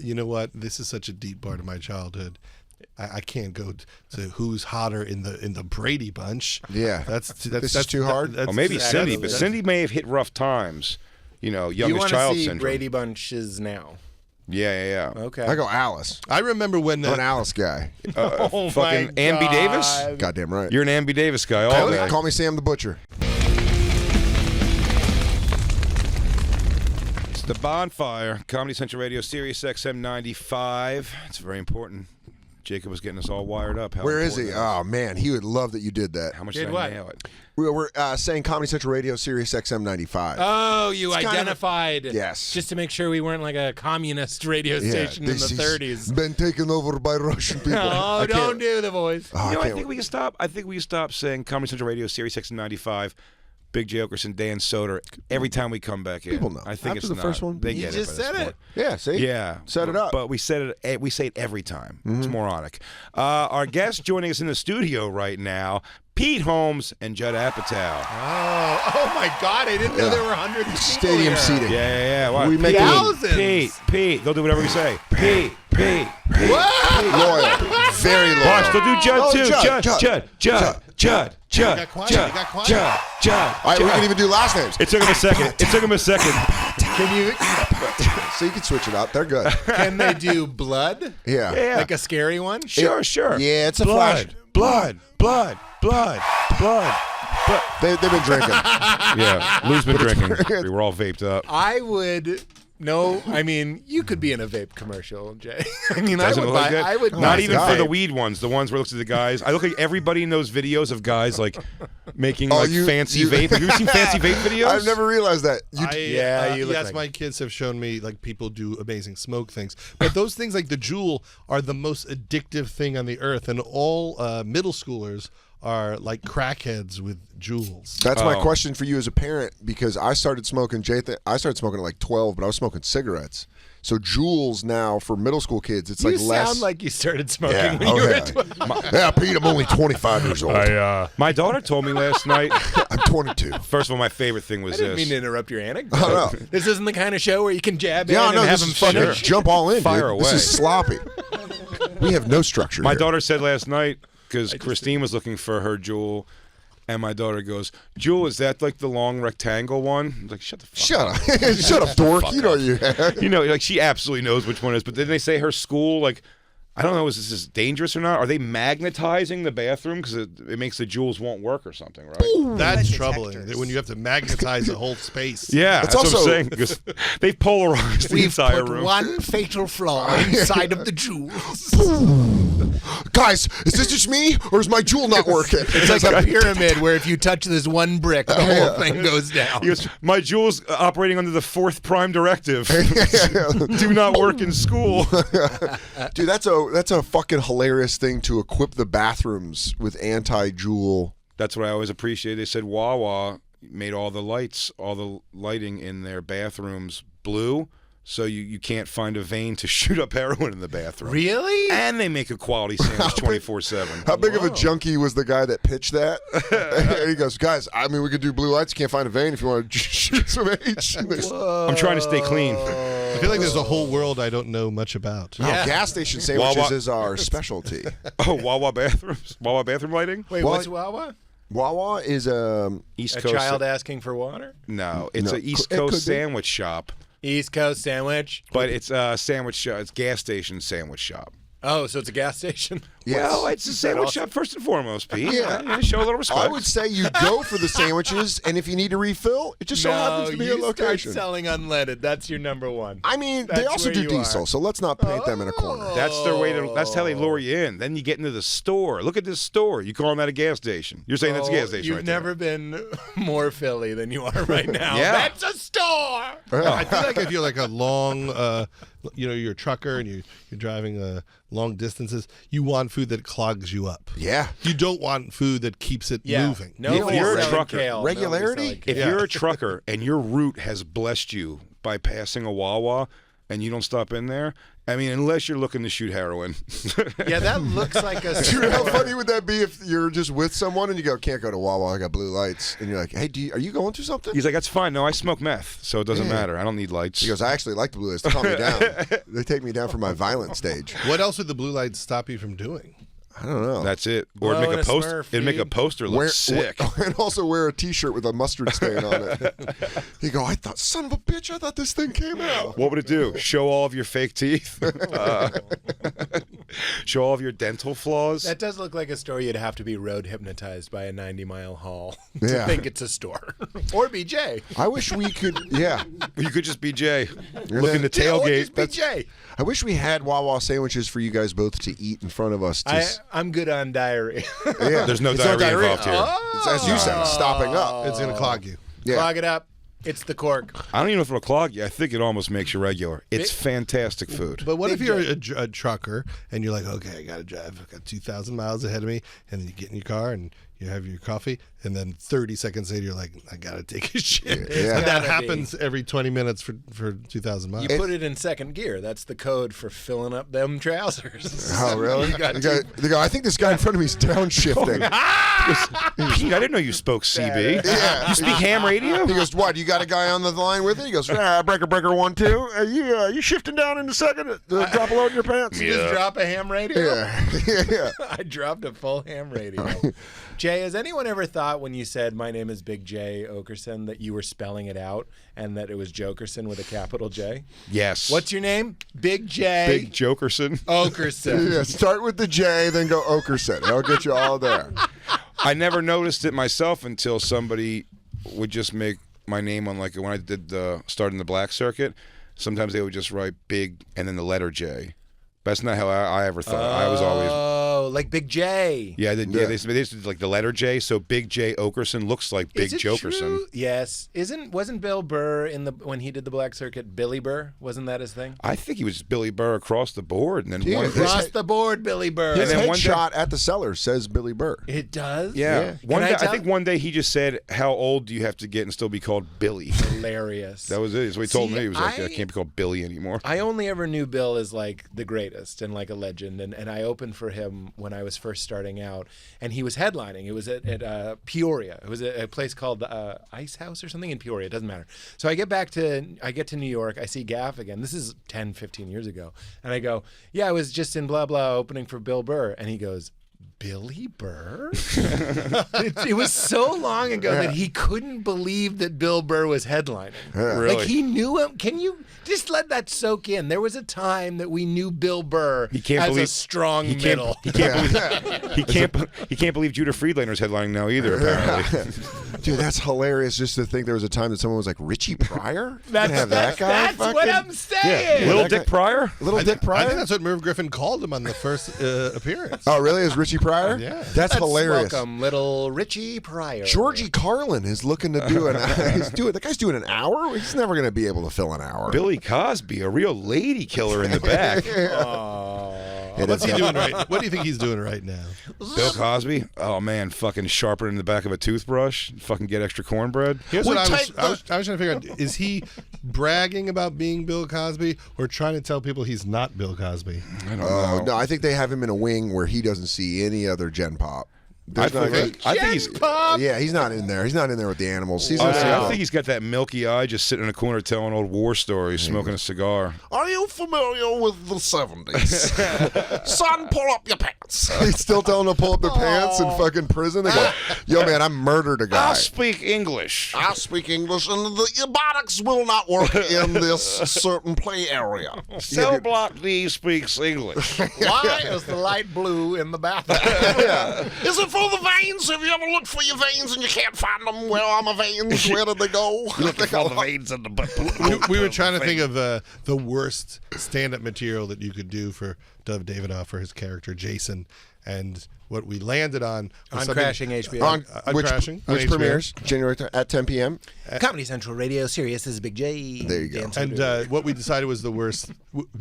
You know what? This is such a deep part of my childhood. I can't go to who's hotter in the Brady Bunch. Yeah, that's too hard. Well, maybe Cindy, but Cindy may have hit rough times. You know, youngest child see syndrome. Brady Bunches now? Yeah. Okay. I go Alice. I remember when I'm an Alice guy. Oh fucking my Ambi God. Davis. Goddamn right. You're an Ambi Davis guy. All day. Call me Sam the Butcher. It's the Bonfire, Comedy Central Radio, Sirius XM 95. It's very important. Jacob was getting us all wired up. Where is he? Oh, man. He would love that you did that. How much Did did what? I nail it? We're saying Comedy Central Radio, Sirius XM 95. Oh, you It's kind of identified. yes. Just to make sure we weren't like a communist radio station in the 30s. Been taken over by Russian people. Oh, don't do the voice. Oh, I think we can stop. I think we can stop saying Comedy Central Radio, Sirius XM 95. Big J. Oakerson, Dan Soder. Every time we come back in, People know. I think After it's the not. first one, They You get just it. by said this it. point. Yeah, see? Yeah, Set it up. But we said it. We say it every time. Mm-hmm. It's moronic. Our guest joining us in the studio right now, Pete Holmes and Judd Apatow. Oh my God! I didn't know there were hundreds of people Stadium here. seating. Yeah. What? We make it Thousands. Pete. They'll do whatever we say. Pete. loyal. Very loyal. Watch. They'll do Judd Oh, too. Judd. Judd. You got quiet. All right, we can even do last names. It took him a second. Can you? So you can switch it up. They're good. Can they do blood? Yeah. Like a scary one? Sure. Yeah, it's a flash. Blood. They've been drinking. Yeah, Lou's been drinking. We were all vaped up. I would. No, I mean you could be in a vape commercial, Jay. I mean, Doesn't I look would like buy. it. I would Not buy even some for the vape. weed ones. The ones where it looks at the guys. I look like everybody in those videos of guys like making Oh, like you- fancy you- vape. Have you ever seen fancy vape videos? I've never realized that. Yeah, you look yes, like my kids have shown me like people do amazing smoke things, but those things like the Juul are the most addictive thing on the earth, and all middle schoolers are like crackheads with Juuls. That's my question for you as a parent, because I started smoking. I started smoking at like 12, but I was smoking cigarettes. So Juuls now for middle school kids, it's You like less. sound like you started smoking Yeah, when you were yeah. at 12. Yeah, Pete, I'm only 25 years old. My daughter told me last night. I'm 22. First of all, my favorite thing was I didn't this. mean to interrupt your anecdote. Oh, no. This isn't the kind of show where you can jab Yeah, in no, and have this them is fucking finish. jump all in, Fire dude. This away. is sloppy. We have no structure My here. daughter said last night, because Christine was looking for her Juul, and my daughter goes, Juul, is that like the long rectangle one? I'm like, shut the fuck Shut up. Shut up, dork. You know you have. You know, like she absolutely knows which one it is. But then they say her school, like, I don't know, is this dangerous or not? Are they magnetizing the bathroom because it makes the Juuls won't work or something, right? That's troubling when you have to magnetize the whole space. Yeah, It's that's what also- I'm saying. Because they've polarized the entire room. one fatal flaw inside of the Juuls. Guys, is this just me, or is my Juul not working? It's like a pyramid where if you touch this one brick, the whole thing goes down. He goes, my Juul's operating under the 4th Prime Directive. Do not work in school. Dude, that's a fucking hilarious thing to equip the bathrooms with anti-Juul. That's what I always appreciate. They said Wawa made all the lighting in their bathrooms blue, so you can't find a vein to shoot up heroin in the bathroom. Really? And they make a quality sandwich 24/7. How big of a junkie was the guy that pitched that? He goes, guys, I mean, we could do blue lights. Can't find a vein if you want to shoot some H. I'm trying to stay clean. I feel like there's a whole world I don't know much about. No, gas station sandwiches Wawa. is our specialty. Oh, Wawa bathrooms? Wawa bathroom lighting? Wait, Well, what's Wawa? Wawa is East A Coast. child asking for water? No, it's No, an East it could Coast be. sandwich shop, East Coast sandwich. but it's a sandwich shop. It's gas station sandwich shop. Oh, so it's a gas station? Well, it's a sandwich shop first and foremost, Pete. Yeah. Show a little respect. I would say you go for the sandwiches, and if you need to refill, it just so happens to be a you location. start selling unleaded. That's your number one. I mean, they That's also where do you diesel, are. so let's not paint them in a corner. That's their way to. That's how they lure you in. Then you get into the store. Look at this store. You calling that a gas station? You're saying that's a gas station, You've right never been more Philly than you are right now. Yeah. That's a store. I feel like if you're like a long, you're a trucker and you're driving long distances, you want food that clogs you up. Yeah. You don't want food that keeps it moving. No, If you're a selling trucker, kale. regularity? Nobody's selling If kale. you're a trucker and your route has blessed you by passing a Wawa, and you don't stop in there, I mean, unless you're looking to shoot heroin. Yeah, that looks like a Dude, how funny would that be if you're just with someone and you go, can't go to Wawa, I got blue lights. And you're like, hey, are you going through something? He's like, that's fine. No, I smoke meth, so it doesn't matter. I don't need lights. He goes, I actually like the blue lights to calm me down. They take me down for my violent stage. What else would the blue lights stop you from doing? I don't know. That's it. Or Blow it'd in make a a poster. Smurf, It'd make a dude. poster look sick. And also wear a T-shirt with a mustard stain on it. You go, I thought, son of a bitch, I thought this thing came out. What would it do? Show all of your fake teeth? Show all of your dental flaws? That does look like a store you'd have to be road hypnotized by a 90-mile haul to Yeah. think it's a store. Or BJ. I wish we could, yeah. You could just be Jay. You're Looking to there. Or tailgate. just BJ. I wish we had Wawa sandwiches for you guys both to eat in front of us. I'm good on diarrhea. Yeah. There's no It's diarrhea involved here. It's, as you said, stopping up. It's going to clog you. Yeah. Clog it up. It's the cork. I don't even know if it'll clog you. I think it almost makes you regular. It's fantastic food. But what if Big you're a trucker and you're like, okay, I got to drive. I've got 2,000 miles ahead of me. And then you get in your car and you have your coffee. And then 30 seconds later, you're like, I got to take a shit. Yeah. And that Gotta happens every 20 minutes for 2,000 miles. You put it in second gear. That's the code for filling up them trousers. Oh, really? They go, I think this guy in front of me is downshifting. Pete, I didn't know you spoke CB. Yeah. You speak ham radio? He goes, what, you got a guy on the line with you? He goes, breaker 1 2. You shifting down in a second? Drop a load in your pants? You just drop a ham radio? Yeah. I dropped a full ham radio. Jay, has anyone ever thought when you said my name is Big J Oakerson that you were spelling it out and that it was Jokerson with a capital J? Yes. What's your name? Big J Big Jokerson? Oakerson. Yeah, start with the J, then go Oakerson. I'll get you all there. I never noticed it myself until somebody would just make my name on, like, when I did starting the black circuit. Sometimes they would just write big and then the letter J. That's not how I ever thought. I was always. Oh, like Big J. Yeah, they used to do like the letter J, so Big J Oakerson looks like Big Is it Jokerson. true? Yes. Wasn't Bill Burr when he did the Black Circuit, Billy Burr? Wasn't that his thing? I think he was Billy Burr across the board, and then Yeah, one. his Across the board, Billy Burr. His then one day- headshot at the cellar says Billy Burr. It does? Yeah, one Can day, I tell- I think one day he just said, "How old do you have to get and still be called Billy?" Hilarious. That was it. So he told See, me he was like, "I I- can't be called Billy anymore." I only ever knew Bill as like the greatest and like a legend, and I opened for him when I was first starting out, and he was headlining. It was at Peoria. It was a place called Ice House or something in Peoria. It doesn't matter. So I get to New York. I see Gaff again. This is 10, 15 years ago, and I go, yeah, I was just in blah blah opening for Bill Burr, and he goes, Billy Burr? it was so long ago that he couldn't believe that Bill Burr was headlining. Really? Like he knew him. Can you just let that soak in? There was a time that we knew Bill Burr He can't as believe a strong he can't. middle. He can't believe. He can't believe Judah Friedlander's headlining now either. Apparently. Dude, that's hilarious just to think there was a time that someone was like, Richie Pryor? You can have that guy? That's what fucking- I'm saying. Little that Dick guy- Pryor. Little Dick I Pryor? think that's what Merv Griffin called him on the first appearance. Oh, really? Is Richie Pryor? Yeah. That's hilarious. Welcome, little Richie Pryor. Georgie Carlin is looking to do the guy's doing an hour? He's never going to be able to fill an hour. Billy Cosby, a real lady killer in the back. What's he doing right? What do you think he's doing right now? Bill Cosby, oh man, fucking sharper in the back of a toothbrush. Fucking get extra cornbread. Here's what I was trying to figure out. Is he bragging about being Bill Cosby or trying to tell people he's not Bill Cosby? I don't Oh, know. no, I think they have him in a wing where he doesn't see any other Gen Pop. I There's not think he's. yeah, he's not in there. He's not in there with the animals. He's Honestly, in I think he's got that milky eye, just sitting in a corner telling old war stories, smoking a cigar. Are you familiar with the 70s? Son, pull up your pants. He's still telling them to pull up their pants in fucking prison. They go, yo, man, I murdered a guy. I speak English. I speak English, and the erotics will not work in this certain play area. Cell block D speaks English. Why is the light blue in the bathroom? Is it for the veins? Have you ever looked for your veins and you can't find them? Where are my veins? Where did they go? Looking for the veins in the butt. We were trying to think of the worst stand-up material that you could do for Dov Davidoff for his character Jason, and what we landed on was On something- Crashing HBO. On which Crashing, on which HBO. premieres January at 10 p.m. Comedy Central Radio, Sirius. This is Big J. There you go. Dan And Soder. what we decided was the worst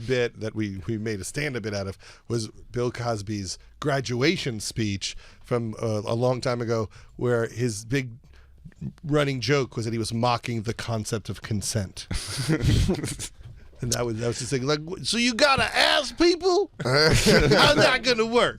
bit that we made a stand-up bit out of was Bill Cosby's graduation speech from a long time ago, where his big running joke was that he was mocking the concept of consent. And that was the thing. Like, so you gotta ask people? How's that gonna work?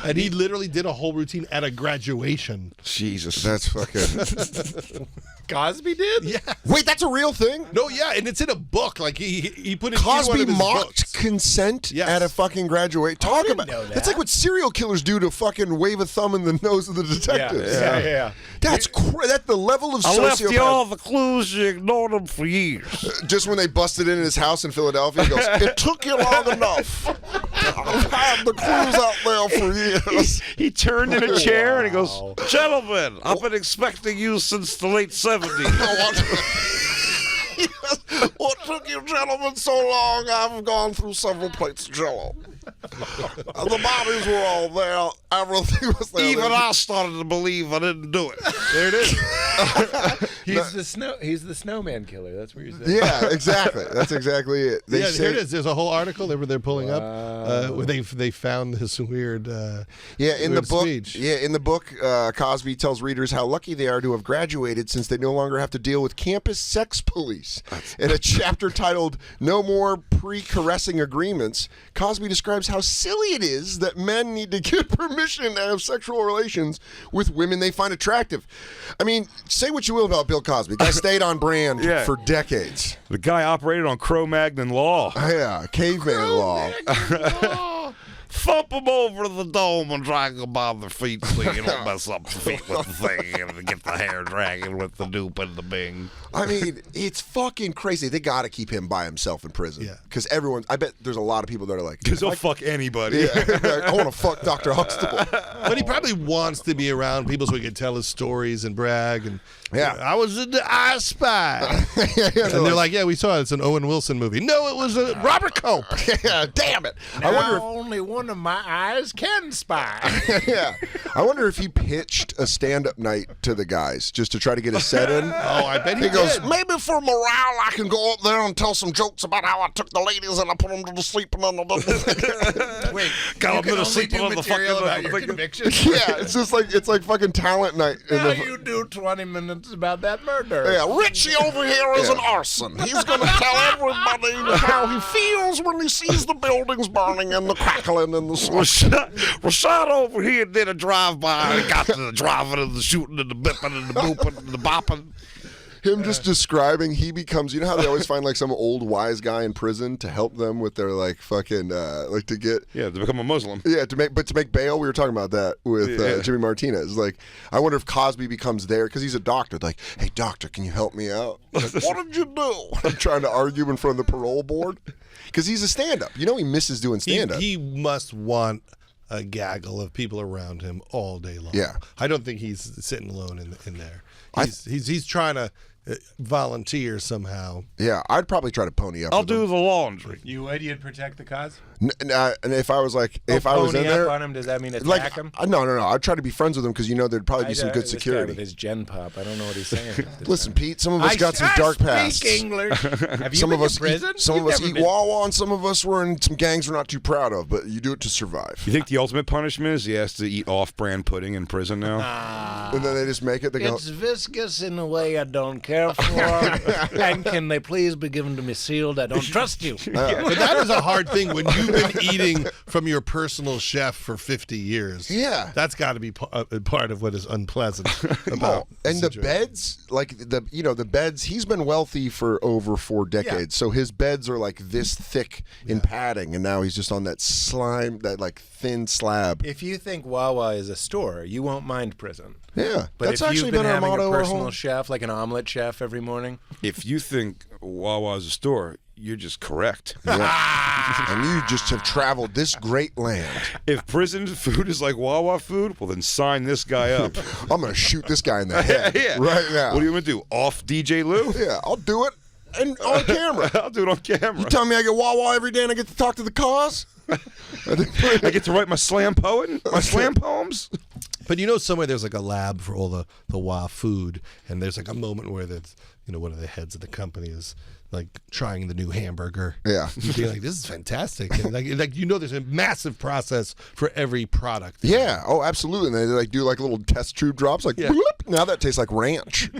And he literally did a whole routine at a graduation. Jesus. That's fucking. Cosby did? Yeah. Wait, that's a real thing? No, yeah, and it's in a book. Like he put it in one Cosby of his mocked books. consent Yes. at a fucking graduate. Talk didn't about know that. That's like what serial killers do to fucking wave a thumb in the nose of the detectives. Yeah. That's that's the level of I left you all sociopath. the clues. You ignored them for years. Just when they busted in his house in Philadelphia, he goes, "It took you long enough. I've had the clues out there for years." He turned in a chair and he goes, "Gentlemen, I've been expecting you since the late 70s." What took you gentlemen so long? I've gone through several plates of Jell-O. The bodies were all there. Everything was there. Even I started to believe I didn't do it. There it is. He's the snowman killer. That's what you're saying. Yeah, exactly. That's exactly it. They Yeah, say, here it is. There's a whole article they're pulling up where they found this weird. Yeah, in the weird book. speech. Yeah, in the book, Cosby tells readers how lucky they are to have graduated since they no longer have to deal with campus sex police. In a chapter titled "No More Pre-Caressing Agreements," Cosby describes how silly it is that men need to get permission to have sexual relations with women they find attractive. I mean, say what you will about Bill Cosby. The guy stayed on brand Yeah. for decades. The guy operated on Cro-Magnon law. Yeah, caveman law. Thump them over the dome and drag them by their feet so you don't mess up the feet with the thing and get the hair dragging with the dupe and the bing. I mean, it's fucking crazy. They got to keep him by himself in prison. Yeah. Because everyone, I bet there's a lot of people that are like, Because he'll fuck anybody. yeah, like, I want to fuck Dr. Huxtable. But he probably wants to be around people so he can tell his stories and brag. And Yeah. I was in the I Spy. Yeah, And they're like, yeah, we saw it. It's an Owen Wilson movie. No, it was a Robert Cope. yeah, damn it. Now I wonder only one of my eyes can spy. if, yeah, I wonder if he pitched a stand-up night to the guys just to try to get a set in. Oh, I bet he goes, did. maybe for morale, I can go up there and tell some jokes about how I took the ladies and I put them to sleep and then Wait, Got you him can to only sleep do on the material fucking- about your convictions? yeah, it's like fucking talent night. Now you do 20 minutes about that murder. Yeah, Richie over here is an arson. He's going to tell everybody how he feels when he sees the buildings burning and the crackling and the smoke. Rashad over here did a drive-by and got to the driving and the shooting and the bipping and the booping and the bopping. Him just describing, he becomes, you know how they always find like some old wise guy in prison to help them with their like fucking, like to get, Yeah, to become a Muslim. yeah, to make bail. We were talking about that with Yeah. Jimmy Martinez. Like, I wonder if Cosby becomes there because he's a doctor. Like, hey, doctor, can you help me out? Like, what did you do? I'm trying to argue in front of the parole board because he's a stand-up. You know, he misses doing stand-up. He must want a gaggle of people around him all day long. Yeah. I don't think he's sitting alone in there. He's trying to volunteer somehow. Yeah, I'd probably try to pony up. I'll with him. do the laundry. You'd protect the cause? And if I was like, if I was in Pony up there, on him, does that mean attack like, him? no, I'd try to be friends with him because you know there'd probably be some good This guy security. with his gen pop. I don't know what he's saying. Listen, Pete, some of us got some dark pasts. Speak English. Have you Some been of us to prison? eat, some You've of us never eat been- Wawa, and some of us were in some gangs we're not too proud of. But you do it to survive. You think the ultimate punishment is he has to eat off-brand pudding in prison now? And then they just make it. They go, It's viscous in a way I don't care for. And can they please be given to me sealed? I don't trust you. But that is a hard thing when you've been eating from your personal chef for 50 years. Yeah. That's got to be part of what is unpleasant about and the situation. beds, like the beds. He's been wealthy for over 4 decades, so his beds are like this thick in padding, and now he's just on that slime, that like thin slab. If you think Wawa is a store, you won't mind prison. Yeah, But that's if actually you've been our having motto. a our personal whole- chef, like an omelet chef every morning, If you think Wawa is a store, you're just correct. and you just have traveled this great land. If prison food is like Wawa food, well then sign this guy up. I'm gonna shoot this guy in the head right now. What are you gonna do? Off DJ Lou? Yeah, I'll do it, and on camera. I'll do it on camera. You tell me I get Wawa every day and I get to talk to the cause? I get to write my slam poems. But you know, somewhere there's like a lab for all the WA food, and there's like a moment where that's, you know, one of the heads of the company is like trying the new hamburger. Yeah. Being like, this is fantastic. And like you know, there's a massive process for every product. Yeah, oh, absolutely. And they like do like little test tube drops, like, bloop, now that tastes like ranch.